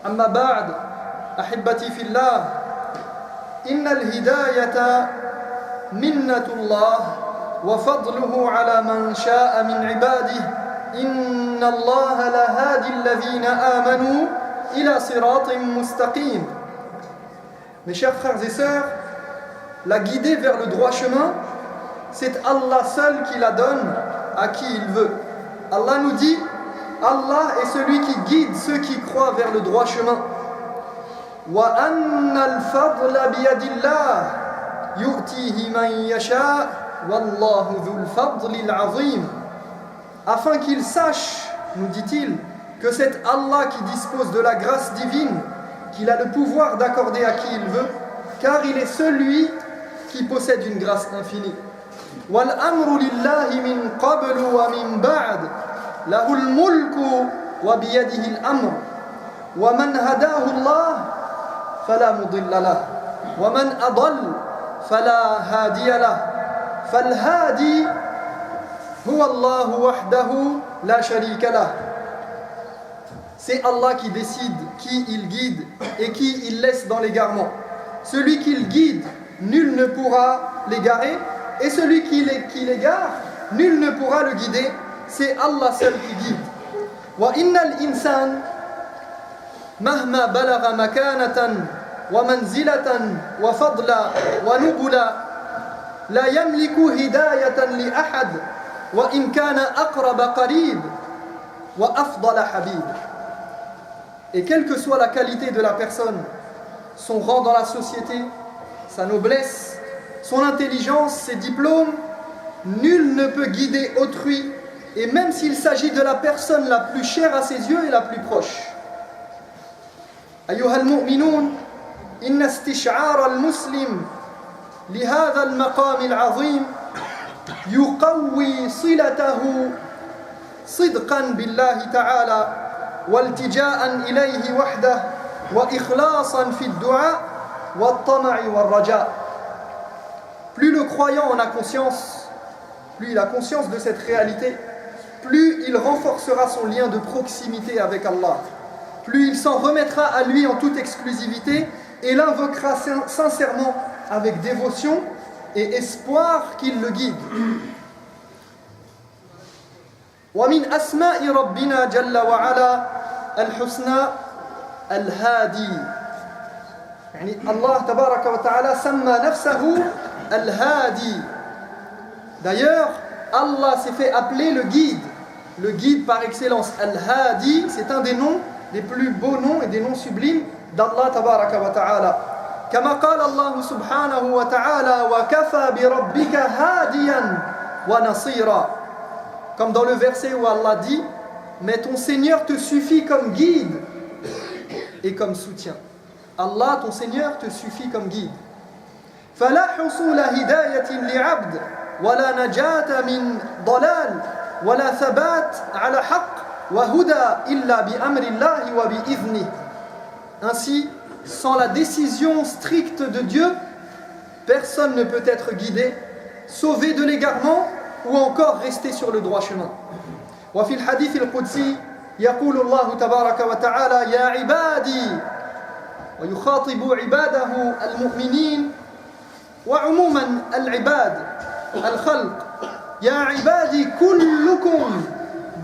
أما بعد أحبتي في الله إن الهداية منة الله وفضله على من شاء من عباده إن الله لهادي الذين آمنوا إلى صراط مستقيم. Mes chers frères et sœurs, la guider vers le droit chemin, c'est Allah seul qui la donne à qui il veut. Allah nous dit, Allah est celui qui guide ceux qui croient vers le droit chemin. وَأَنَّ الْفَضْلَ بِيَدِ اللَّهِ يُؤْتِيهِ مَنْ يَشَاءُ وَاللَّهُ ذُو الْفَضْلِ الْعَظِيمِ. Afin qu'il sache, nous dit-il, que c'est Allah qui dispose de la grâce divine, qu'il a le pouvoir d'accorder à qui il veut, car il est celui qui possède une grâce infinie. وَالْأَمْرُ لِلَّهِ مِنْ قَبْلُ وَمِنْ بَعْدُ لَهُ الْمُلْكُ وَبِيَدِهِ الْأَمْرُ وَمَنْ هَدَاهُ اللَّهُ فَلَا مُضِلَّ لَهُ وَمَنْ أَضَلَّ فَلَا هَادِيَ لَهُ فَالْهَادِي هُوَ اللَّهُ وَحْدَهُ لَا شَرِيكَ لَهُ. C'est Allah qui décide qui il guide et qui il laisse dans l'égarement. Celui qui le guide, nul ne pourra l'égarer, et celui qui l'égare, nul ne pourra le guider. C'est Allah seul qui guide. وَإِنَّ الْإِنسَانَ مَهْمَا بَلَغَ مَكَانَةً وَمَنْزِلَةً وَفَضْلًا وَنُبُلًا لَا يَمْلِكُ هِدَايَةً لِأَحَدٍ وَإِنْ كَانَ أَقْرَبَ قَرِيبٍ وَأَفْضَلَ حَبِيبٍ. Et quelle que soit la qualité de la personne, son rang dans la société, sa noblesse, son intelligence, ses diplômes, nul ne peut guider autrui, et même s'il s'agit de la personne la plus chère à ses yeux et la plus proche. أيها المؤمنون إن استشعار المسلم لهذا المقام العظيم يقوي صلته صدقا بالله تعالى والتجاء إليه وحده وإخلاصا في الدعاء والطمع والرجاء. Plus le croyant en a conscience, plus il a conscience de cette réalité, plus il renforcera son lien de proximité avec Allah, plus il s'en remettra à lui en toute exclusivité et l'invoquera sincèrement avec dévotion et espoir qu'il le guide. ومن أسماء ربنا جل وعلا الحسنى الهادي. يعني الله تبارك وتعالى سمى نفسه الهادي. D'ailleurs, Allah s'est fait appeler le guide par excellence. Al-Hadi, c'est un des noms, des plus beaux noms et des noms sublimes d'Allah tabaraka wa ta'ala. كما قال الله سبحانه وتعالى وكفى بربك هاديا ونصيرا. Comme dans le verset où Allah dit, mais ton Seigneur te suffit comme guide et comme soutien. Allah, ton Seigneur, te suffit comme guide. فلا حصول هداية لعبد ولا نجاة من ضلال ولا ثبات على حق وهدى إلا بأمر الله وبإذنه. Ainsi, sans la décision stricte de Dieu, personne ne peut être guidé, sauvé de l'égarement ou encore rester sur le droit chemin. وفي الحديث القدسي يقول الله تبارك وتعالى يا عبادي ويخاطب عباده المؤمنين وعموما العباد الخلق يا عبادي كلكم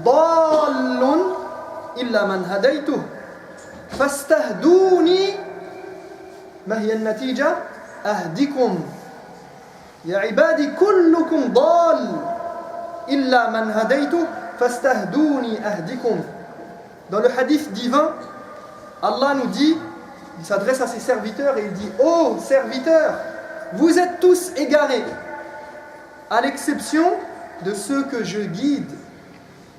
ضال إلا من هديته فاستهدوني. ما هي النتيجة؟ أهدكم. يا عبادي كلكم ضال إلا من هديته فاستهدوني أهدكم. Dans le hadith divin, Allah nous dit, il s'adresse à ses serviteurs et il dit: ô serviteurs, vous êtes tous égarés, à l'exception de ceux que je guide.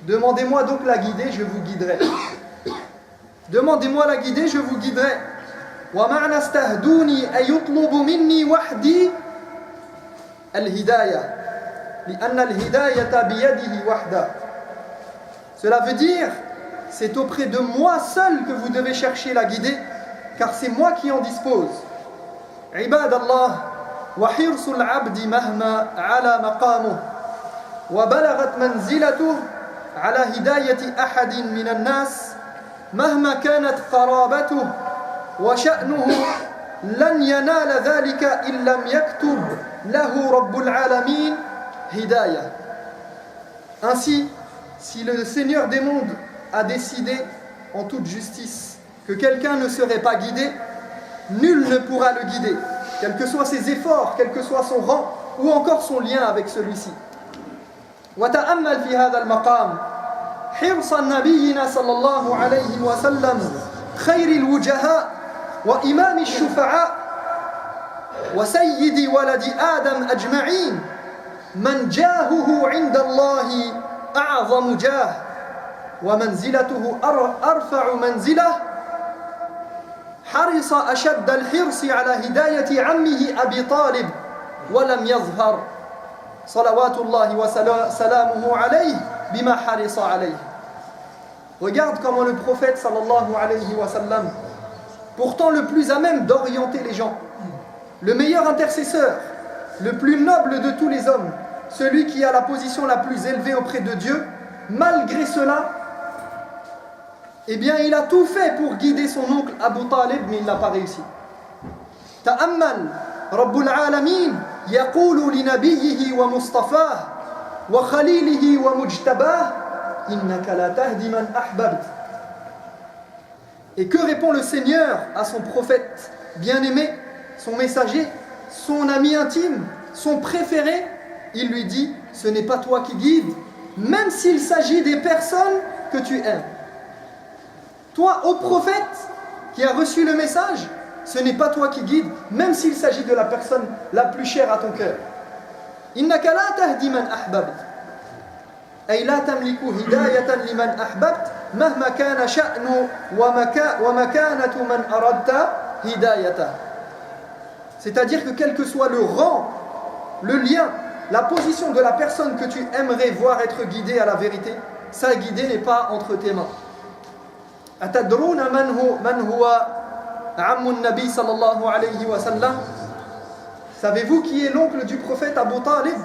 Demandez-moi donc la guider, je vous guiderai. Demandez-moi la guider, je vous guiderai. وَمَعْنَا اسْتَهْدُونِي أَيُطْلُبُ مِنِّي وَحْدِي الْهِدَايَةِ لِأَنَّ الْهِدَايَةَ بِيَدِهِ وَحْدَهُ. Cela veut dire, c'est auprès de moi seul que vous devez chercher la guider, car c'est moi qui en dispose. عباد الله وحرص العبد مهما على مقامه وبلغت منزلته على هداية أحد من الناس مهما كانت قرابته وشأنه لن ينال ذلك إن لم يكتب له رب العالمين هداية. Ainsi, si le Seigneur des mondes a décidé en toute justice que quelqu'un ne serait pas guidé, nul ne pourra le guider, quels que soient ses efforts, quel que soit son rang ou encore son lien avec celui-ci. وتأمل في هذا المقام حرص نبينا صلى الله عليه وسلم خير الوجهاء وإمام الشفعاء وسيد ولد آدم أجمعين من جاهه عند الله أعظم جاه ومنزلته أرفع منزلة حرص أشد الحرص على هداية عمه أبي طالب ولم يظهر صلوات الله وسلامه عليه بما حرص عليه. Regarde comment le prophète sallallahu alayhi wa sallam, pourtant le plus à même d'orienter les gens, le meilleur intercesseur, le plus noble de tous les hommes, celui qui a la position la plus élevée auprès de Dieu, malgré cela, eh bien il a tout fait pour guider son oncle Abu Talib, mais il n'a pas réussi. Ta'ammal, Rabbul Alamin, yaqulu li nabiyyihi wa mustafah, wa khalilihi wa mujtabah, innaka la tahdi man ahbabt. Et que répond le Seigneur à son prophète bien-aimé, son messager, son ami intime, son préféré? Il lui dit, ce n'est pas toi qui guides, même s'il s'agit des personnes que tu aimes. Toi, ô prophète, qui as reçu le message, ce n'est pas toi qui guides, même s'il s'agit de la personne la plus chère à ton cœur. Innaka la tahdi man ahbabt. Ay la tamliku hidayatan liman ahbabt, mahma kana sha'nu wa makanatu man aradta hidayata. C'est-à-dire que quel que soit le rang, le lien, la position de la personne que tu aimerais voir être guidée à la vérité, sa guidée n'est pas entre tes mains. أتدرون من هو عم النبي صلى الله عليه وسلم? Savez-vous qui est l'oncle du prophète Abu Talib?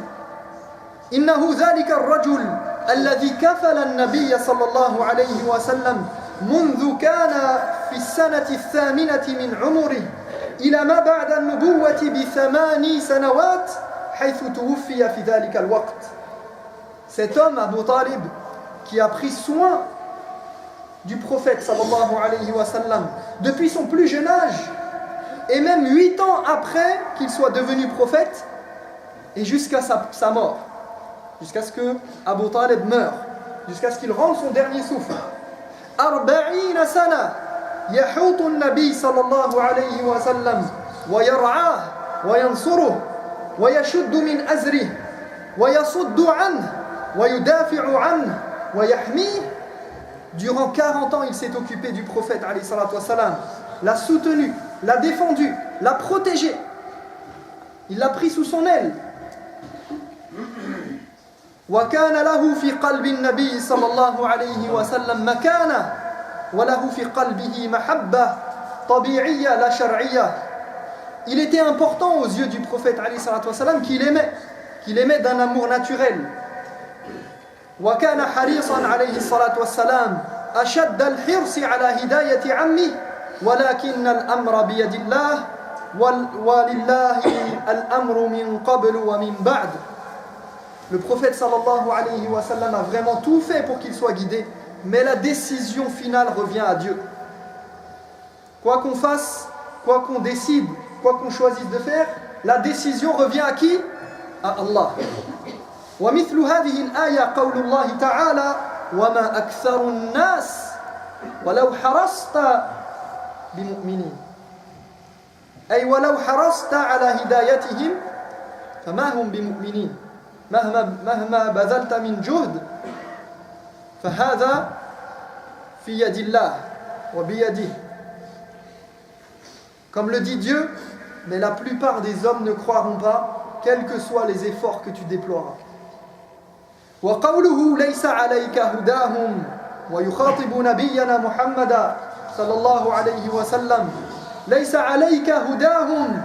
إنه ذلك الرجل الذي كفل النبي صلى الله عليه وسلم منذ كان في السنة الثامنة من عمره إلى ما بعد النبوة ب8 سنوات حيث توفي في ذلك الوقت. Cet homme Abu Talib qui a pris soin du prophète sallallahu alayhi wa sallam depuis son plus jeune âge et même 8 ans après qu'il soit devenu prophète et jusqu'à sa mort, jusqu'à ce que Abu Talib meure, jusqu'à ce qu'il rende son dernier souffle. 40 sana yahutu an-nabi sallallahu alayhi wa sallam wa yar'ah wa yansuruh wa yashuddu min azrih wa yasuddu anhu wa yudafi'u anhu wa yahmih. Durant 40 ans, il s'est occupé du prophète, alayhi salatu wassalam, l'a soutenu, l'a défendu, l'a protégé. Il l'a pris sous son aile. وَكَانَ لَهُ فِي قَلْبِ النَّبِيِّ صَلَّى اللَّهُ عَلَيْهِ وَسَلَّمَ مَكَانَةً وَلَهُ فِي قَلْبِهِ مَحَبَّةٌ طَبِيعِيَّةٌ لَا شَرْعِيَّةٌ. Il était important aux yeux du prophète, alayhi salatu wassalam, qu'il aimait d'un amour naturel. وكان حريصا عليه الصلاة والسلام أشد الحرص على هداية عمه ولكن الأمر بيد الله ولله الأمر من قبل ومن بعد. Le prophète sallallahu alayhi wa sallam a vraiment tout fait pour qu'il soit guidé, mais la décision finale revient à Dieu. Quoi qu'on fasse, quoi qu'on décide, quoi qu'on choisisse de faire, la décision revient à qui? À Allah. ومثل هذه الآية قول الله تعالى وما أكثر الناس ولو حرصت بمؤمنين أي ولو حرصت على هدايتهم فما هم بمؤمنين مهما بذلت من جهد فهذا في يد الله وبيده. Comme le dit Dieu, mais la plupart des hommes ne croiront pas, quels que soient les efforts que tu déploieras. وقوله ليس عليك هداهم ويخاطب نبينا محمد صلى الله عليه وسلم ليس عليك هداهم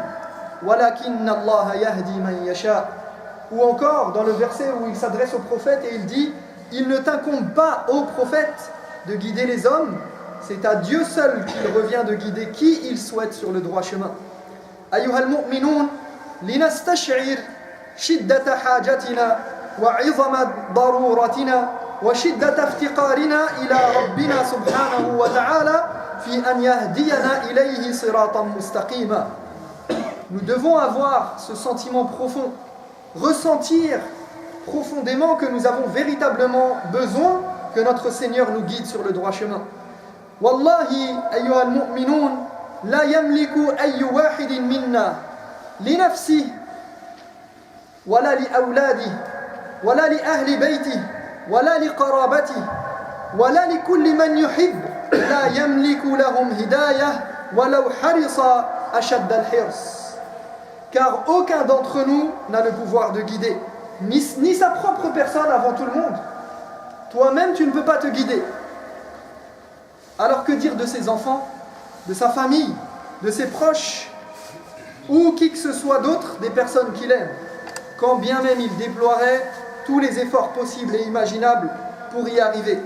ولكن الله يهدي من يشاء. Ou encore dans le verset où il s'adresse au prophète et il dit il ne t'incombe pas ô prophète de guider les hommes c'est à Dieu seul qu'il revient de guider qui il souhaite sur le droit chemin. أيها المؤمنون لنستشعر شدة حاجتنا وعظم ضرورتنا وشدة افتقارنا إلى ربنا سبحانه وتعالى في أن يهدينا إليه صراطا مستقيما. Nous devons avoir ce sentiment profond, ressentir profondément que nous avons véritablement besoin que notre Seigneur nous guide sur le droit chemin. Wallahi, ayyuha al-mu'minun, la yamliku ayyu wahidin minna li nafsihi wala li awladihi wala li ahli baytihi wala li qarabatihi wala li kulli man yuhib la yamliku lahum hidayah walau harisa ashad al-hirs. Car aucun d'entre nous n'a le pouvoir de guider, ni sa propre personne avant tout le monde. Toi-même, tu ne peux pas te guider. Alors que dire de ses enfants, de sa famille, de ses proches, ou qui que ce soit d'autre, des personnes qu'il aime, quand bien même il déploierait tous les efforts possibles et imaginables pour y arriver.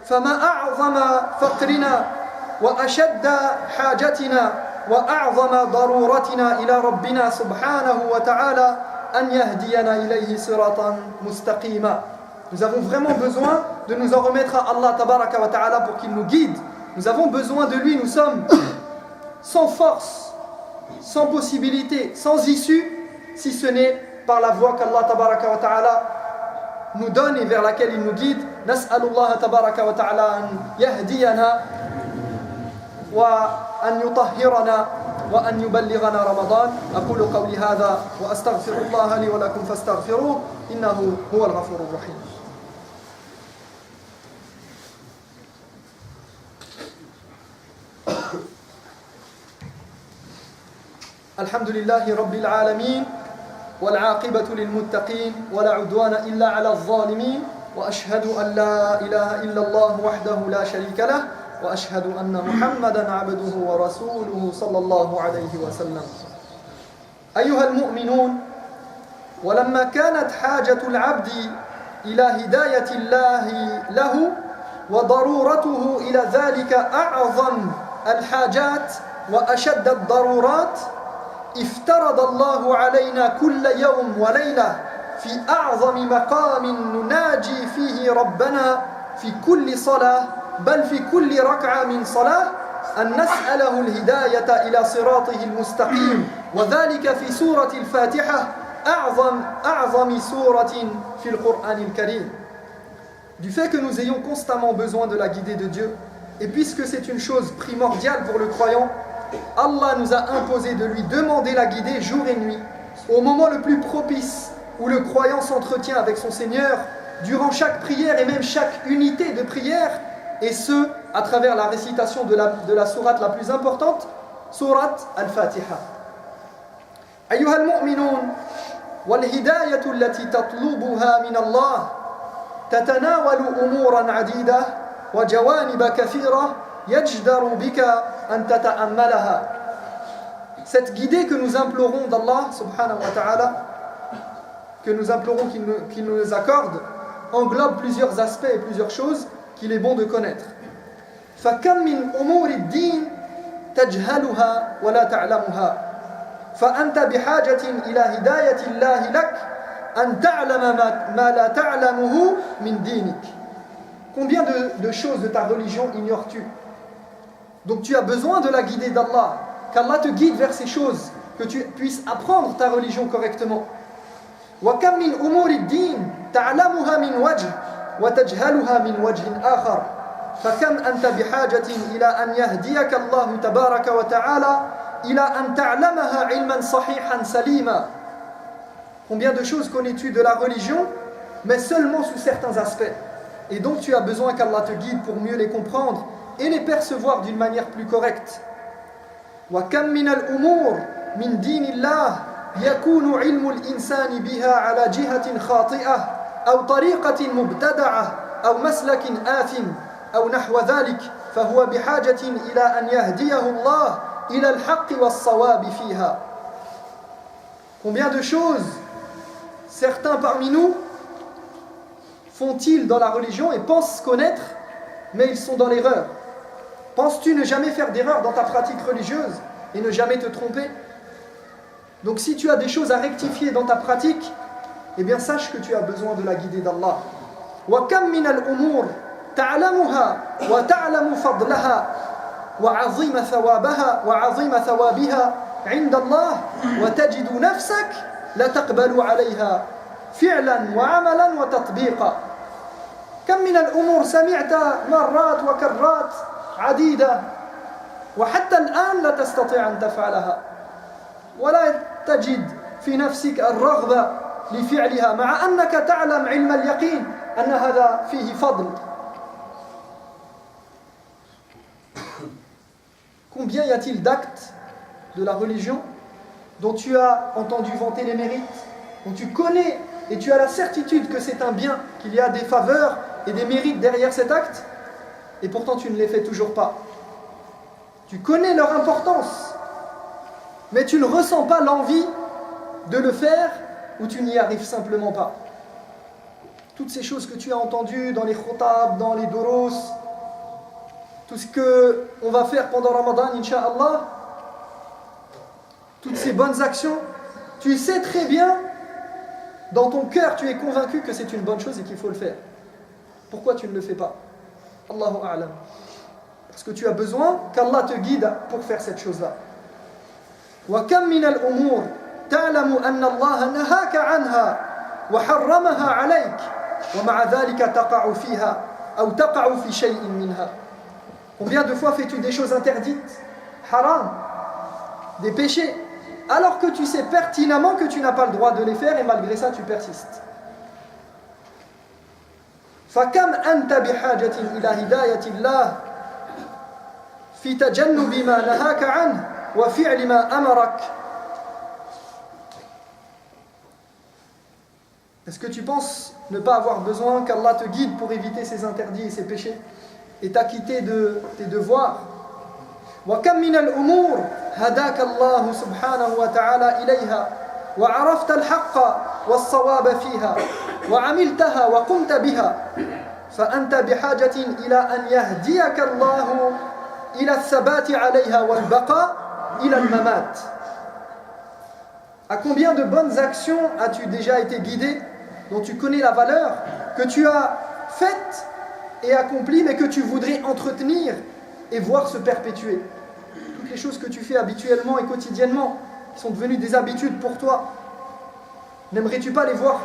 فَمَا أَعْظَمَ فَقْرِنَا وَأَشَدَّ حَاجَتِنَا وأعظم ضرورتنا إلى ربنا سبحانه وتعالى أن يهدينا إليه صراطا مستقيما. Nous avons vraiment besoin de nous en remettre à Allah tabaraka wa ta'ala pour qu'il nous guide. Nous avons besoin de lui, nous sommes sans force, sans possibilité, sans issue, si ce n'est par la voie qu'Allah tabaraka wa ta'ala nous donne et vers laquelle il nous guide. Nas'alullah tabaraka wa ta'ala an yahdiyana وأن يطهرنا وأن يبلغنا رمضان. أقول قولي هذا وأستغفر الله لي ولكم فاستغفروه إنه هو الغفور الرحيم. الحمد لله رب العالمين والعاقبة للمتقين ولا عدوان إلا على الظالمين وأشهد أن لا إله إلا الله وحده لا شريك له وأشهد أن محمدًا عبده ورسوله صلى الله عليه وسلم. أيها المؤمنون، ولما كانت حاجة العبد إلى هداية الله له وضرورته إلى ذلك أعظم الحاجات وأشد الضرورات، افترض الله علينا كل يوم وليلة في أعظم مقام نناجي فيه ربنا في كل صلاة بل في كل ركعة من صلاة أن نسأله الهداية إلى صراطه المستقيم، وذلك في سورة الفاتحة أعظم سورة في القرآن الكريم. Du fait que nous ayons constamment besoin de la guidée de Dieu, et puisque c'est une chose primordiale pour le croyant, Allah nous a imposé de lui demander la guidée jour et nuit, au moment le plus propice où le croyant s'entretient avec son Seigneur, durant chaque prière et même chaque unité de prière, et ce, à travers la récitation de la sourate la plus importante, sourate Al-Fatiha. أيها المؤمنون، والهداية التي تطلبها من الله تتناول أمورا عديدة وجوانب كثيرة يجدر بك أن تتأملها. Cette guidée que nous implorons d'Allah subhanahu wa ta'ala, que nous implorons qu'il nous accorde, englobe plusieurs aspects et plusieurs choses qu'il est bon de connaître. فكم من أمور الدين تجهلها ولا تعلمها فأنت بحاجة إلى هداية الله لك أن تعلم ما لا تعلمه من دينك. Combien de choses de ta religion ignores-tu? Donc tu as besoin de la guidée d'Allah, qu'Allah te guide vers ces choses, que tu puisses apprendre ta religion correctement. وكم من أمور الدين تعلمها من وجه وتجهلها من وجه آخر فكم أنت بحاجة إلى أن يهديك الله تبارك وتعالى إلى أن تعلمها علما صحيحا سليما. Combien de choses connais-tu de la religion, mais seulement sous certains aspects, et donc tu as besoin qu'Allah te guide pour mieux les comprendre et les percevoir d'une manière plus correcte. وكم من الأمور من دين الله يكون علم الإنسان بها على جهة خاطئة أو طريقة مبتدعة أو مسلك آثم أو نحو ذلك فهو بحاجة إلى أن يهديه الله إلى الحق والصواب فيها. Combien de choses certains parmi nous font-ils dans la religion et pensent connaître, mais ils sont dans l'erreur. Penses-tu ne jamais faire d'erreur dans ta pratique religieuse et ne jamais te tromper? Donc si tu as des choses à rectifier dans ta pratique, eh bien sache que tu as besoin de la guidée d'Allah. وَكَمْ مِنَ الْأُمُورِ تَعْلَمُهَا وَتَعْلَمُ فَضْلَهَا وَعَظِيمَ ثَوَابِهَا عِنْدَ اللَّهِ وَتَجِدُ نَفْسَكَ لَا تَقْبَلُ عَلَيْهَا فِعْلًا وَعَمَلًا وَتَطْبِيقًا. كم من الأمور سمعت مرات وكرات عديدة وحتى الآن لا تستطيع أن تفعلها ولا تجد في نفسك الرغبة لفعلها مع أنك تعلم علم اليقين أن هذا فيه فضل. Combien y a-t-il d'actes de la religion dont tu as entendu vanter les mérites, dont tu connais et tu as la certitude que c'est un bien, qu'il y a des faveurs et des mérites derrière cet acte, et pourtant tu ne les fais toujours pas. Tu connais leur importance, mais tu ne ressens pas l'envie de le faire ou tu n'y arrives simplement pas. Toutes ces choses que tu as entendues dans les khutab, dans les doros, tout ce qu'on va faire pendant Ramadan, Inch'Allah, toutes ces bonnes actions, tu sais très bien, dans ton cœur, tu es convaincu que c'est une bonne chose et qu'il faut le faire. Pourquoi tu ne le fais pas? Allahu a'lam. Parce que tu as besoin qu'Allah te guide pour faire cette chose-là. وَكَمْ مِنَ الْأُمُورِ تَعْلَمُ أَنَّ اللَّهَ نَهَاكَ عَنْهَا وَحَرَّمَهَا عَلَيْكَ وَمَعَ ذَلِكَ تَقَعُ فِيهَا أَوْ تَقَعُ فِي شَيْءٍ مِنْهَا. Combien de fois fais-tu des choses interdites, haram, des péchés, alors que tu sais pertinemment que tu n'as pas le droit de les faire et malgré ça tu persistes? فَكَمْ أَنْتَ بِحَاجَةٍ إِلَى هِدَايَةِ اللَّهِ فِي تَجَنُّبِ مَا نَهَاكَ عَنْهُ وَفِعْلِ مَا أَمَرَكَ. Est-ce que tu penses ne pas avoir besoin qu'Allah te guide pour éviter ses interdits et ses péchés et t'acquitter de tes devoirs? وَكَمْ مِنَ الْأُمُورِ هَدَاكَ اللَّهُ سُبْحَانَهُ وَتَعَالَى إِلَيْهَا وَعَرَفْتَ الْحَقَّ وَالصَّوَابَ فِيهَا وَعَمِلْتَهَا وَقُمْتَ بِهَا فَأَنْتَ بِحَاجَةٍ إِلَى أَنْ يَهْدِيَكَ اللَّهُ إِلَى الثَّبَاتِ عَلَيْهَا وَالْبَقَاءِ إِلَى الْمَمَاتِ. À combien de bonnes actions as-tu déjà été guidé, dont tu connais la valeur, que tu as faites et accomplies, mais que tu voudrais entretenir et voir se perpétuer? Toutes les choses que tu fais habituellement et quotidiennement, qui sont devenues des habitudes pour toi, n'aimerais-tu pas les voir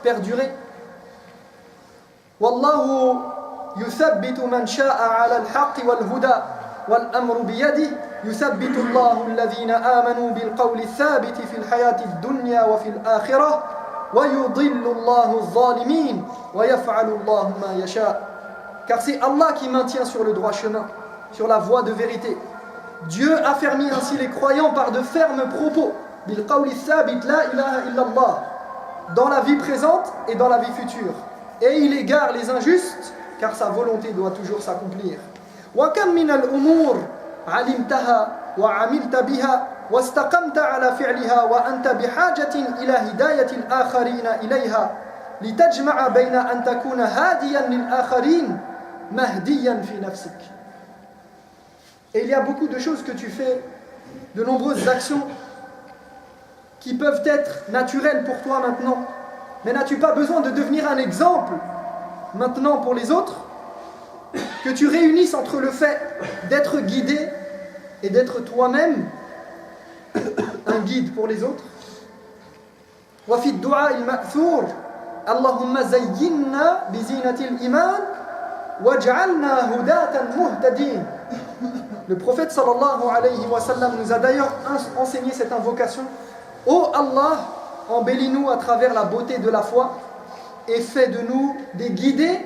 perdurer? Wallahu yuthabbitu man sha'a 'ala al-haqqi wal-huda wal-amru biyadihi yuthabbitu Allahu alladhina amanu bil-qawli ath-thabiti fi al-hayati ad-dunya wa fi al-akhirah wa yudhillu Allahu adh-dhalimin wa yaf'alu Allahu ma yasha'. Car c'est Allah qui maintient sur le droit chemin, sur la voie de vérité. Dieu affermit ainsi les croyants par de fermes propos, bil qawli thabit la ilaha illallah, dans la vie présente et dans la vie future. Et il égare les injustes, car sa volonté doit toujours s'accomplir. Wa kam min al-umur alimtaha wa amilta biha واستقمت على فعلها وأنت بحاجة إلى هداية الآخرين إليها لتجمع بين أن تكون هاديا للآخرين مهديا في نفسك. Et il y a beaucoup de choses que tu fais, de nombreuses actions qui peuvent être naturelles pour toi maintenant. Mais n'as-tu pas besoin de devenir un exemple maintenant pour les autres? Que tu réunisses entre le fait d'être guidé et d'être toi-même un guide pour les autres. وفي الدعاء المأثور اللهم زينا بزينة الإيمان واجعلنا هداة مهتدين. Le prophète sallallahu alayhi wa sallam nous a d'ailleurs enseigné cette invocation. Ô Allah, embellis-nous à travers la beauté de la foi et fais de nous des guidés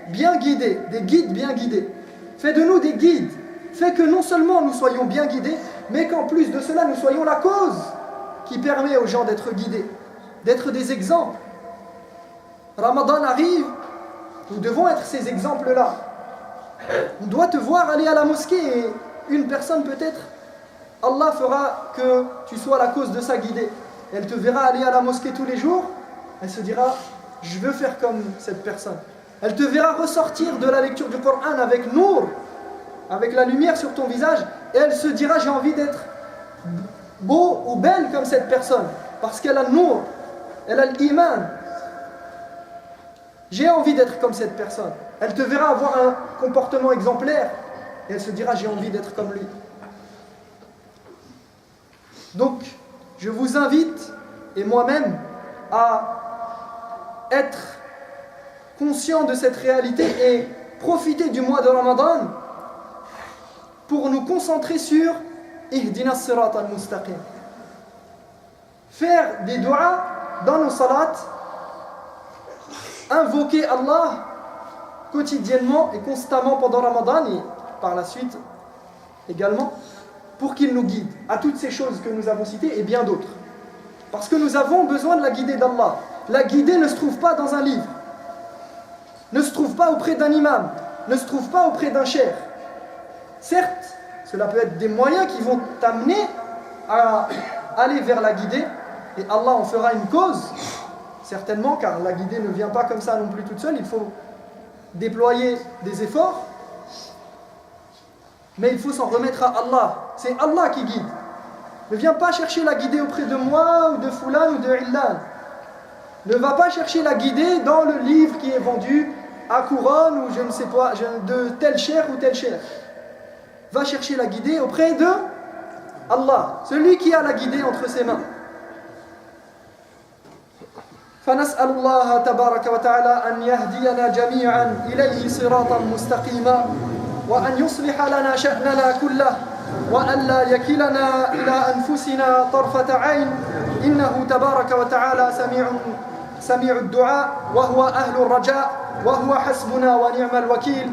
bien guidés, des guides bien guidés. Fais de nous des guides. Fais que non seulement nous soyons bien guidés, mais qu'en plus de cela, nous soyons la cause qui permet aux gens d'être guidés, d'être des exemples. Ramadan arrive, nous devons être ces exemples-là. On doit te voir aller à la mosquée et une personne peut-être, Allah fera que tu sois la cause de sa guidée. Elle te verra aller à la mosquée tous les jours, elle se dira, je veux faire comme cette personne. Elle te verra ressortir de la lecture du Coran avec nour, avec la lumière sur ton visage, et elle se dira j'ai envie d'être beau ou belle comme cette personne, parce qu'elle a le nour, elle a l'iman. J'ai envie d'être comme cette personne. Elle te verra avoir un comportement exemplaire, et elle se dira j'ai envie d'être comme lui. Donc, je vous invite, et moi-même, à être conscient de cette réalité et profiter du mois de Ramadan pour nous concentrer sur Ihdina as-sirat al-mustaqim. Faire des du'as dans nos salats, invoquer Allah quotidiennement et constamment pendant Ramadan et par la suite également pour qu'il nous guide à toutes ces choses que nous avons citées et bien d'autres. Parce que nous avons besoin de la guidée d'Allah. La guidée ne se trouve pas dans un livre, ne se trouve pas auprès d'un imam, ne se trouve pas auprès d'un cheikh. Certes, cela peut être des moyens qui vont t'amener à aller vers la guidée, et Allah en fera une cause, certainement, car la guidée ne vient pas comme ça non plus toute seule, il faut déployer des efforts, mais il faut s'en remettre à Allah. C'est Allah qui guide. Ne viens pas chercher la guidée auprès de moi, ou de Fulan, ou de Illan. Ne va pas chercher la guidée dans le livre qui est vendu à couronne, ou je ne sais pas, de tel cheikh ou tel cheikh. Va chercher la guidée auprès de Allah, celui qui a la guidée entre ses mains. فنسأل الله تبارك وتعالى أن يهدينا جميعا إليه صراطا مستقيما وأن يصلح لنا شأننا كله وأن لا يكلنا إلى أنفسنا طرفة عين إنه تبارك وتعالى سميع الدعاء وهو أهل الرجاء وهو حسبنا ونعم الوكيل